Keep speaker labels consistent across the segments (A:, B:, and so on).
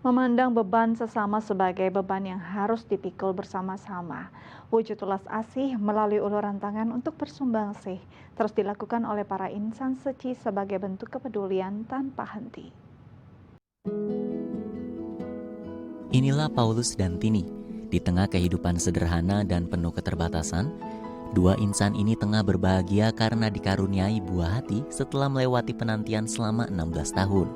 A: Memandang beban sesama sebagai beban yang harus dipikul bersama-sama. Wujud ulas asih melalui uluran tangan untuk bersumbangsih terus dilakukan oleh para insan suci sebagai bentuk kepedulian tanpa henti.
B: Inilah Paulus dan Tini. Di tengah kehidupan sederhana dan penuh keterbatasan, dua insan ini tengah berbahagia karena dikaruniai buah hati setelah melewati penantian selama 16 tahun.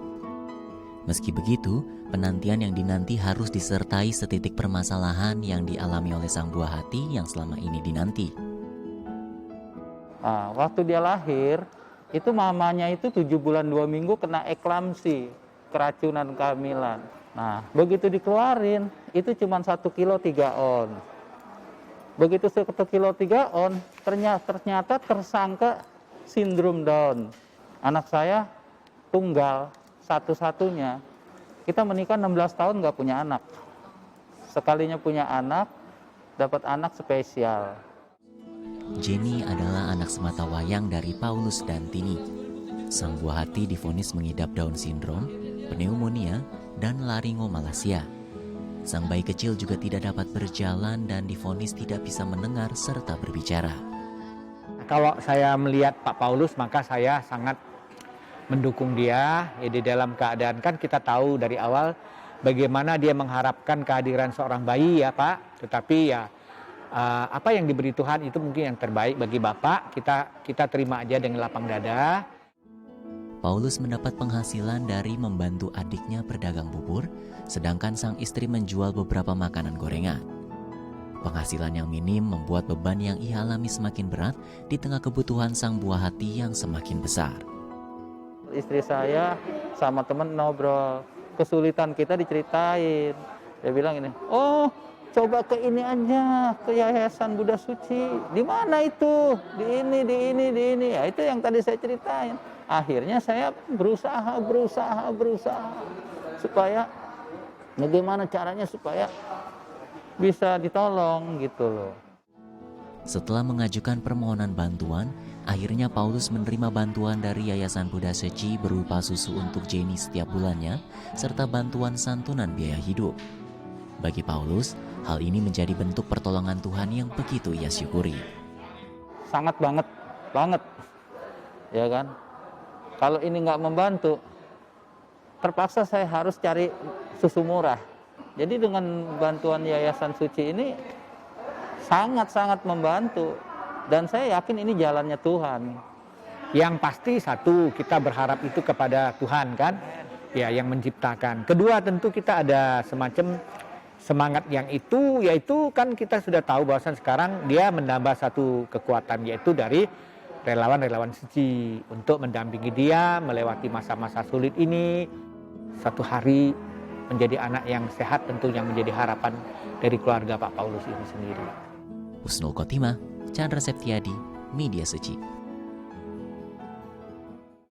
B: Meski begitu, penantian yang dinanti harus disertai setitik permasalahan yang dialami oleh sang buah hati yang selama ini dinanti.
C: Nah, waktu dia lahir, itu mamanya itu 7 bulan 2 minggu kena eklamsi, keracunan kehamilan. Nah, begitu dikeluarin, itu cuma 1 kilo 3 on. Begitu 1 kilo 3 on, ternyata tersangka sindrom Down. Anak saya tunggal, satu-satunya. Kita menikah 16 tahun nggak punya anak. Sekalinya punya anak, dapat anak spesial.
B: Jenny adalah anak sematawayang dari Paulus dan Tini. Sang buah hati divonis mengidap Down syndrome, pneumonia, dan laringomalacia. Sang bayi kecil juga tidak dapat berjalan dan divonis tidak bisa mendengar serta berbicara.
D: Kalau saya melihat Pak Paulus, maka saya sangat mendukung dia. Ya, di dalam keadaan kan kita tahu dari awal bagaimana dia mengharapkan kehadiran seorang bayi ya Pak. Tetapi ya apa yang diberi Tuhan itu mungkin yang terbaik bagi Bapak. Kita terima aja dengan lapang dada.
B: Paulus mendapat penghasilan dari membantu adiknya berdagang bubur, sedangkan sang istri menjual beberapa makanan gorengan. Penghasilan yang minim membuat beban yang ia alami semakin berat di tengah kebutuhan sang buah hati yang semakin besar.
C: Istri saya sama teman ngobrol, kesulitan kita diceritain. Dia bilang ini, oh coba ke ini aja, ke Yayasan Buddha Suci. Di mana itu? Di ini. Ya itu yang tadi saya ceritain. Akhirnya saya berusaha supaya bagaimana caranya supaya bisa ditolong gitu loh.
B: Setelah mengajukan permohonan bantuan, akhirnya Paulus menerima bantuan dari Yayasan Buddha Suci berupa susu untuk Jenny setiap bulannya, serta bantuan santunan biaya hidup. Bagi Paulus, hal ini menjadi bentuk pertolongan Tuhan yang begitu ia syukuri.
C: Sangat banget, ya kan? Kalau ini nggak membantu, terpaksa saya harus cari susu murah. Jadi dengan bantuan Yayasan Suci ini sangat-sangat membantu. Dan saya yakin ini jalannya Tuhan.
D: Yang pasti satu, kita berharap itu kepada Tuhan kan, ya yang menciptakan. Kedua tentu kita ada semacam semangat yang itu, yaitu kan kita sudah tahu bahwasan sekarang dia menambah satu kekuatan, yaitu dari relawan-relawan suci untuk mendampingi dia melewati masa-masa sulit ini. Satu hari menjadi anak yang sehat tentu yang menjadi harapan dari keluarga Pak Paulus ini sendiri.
B: Husnul Khotimah, Chandra Septiadi, Media Suci.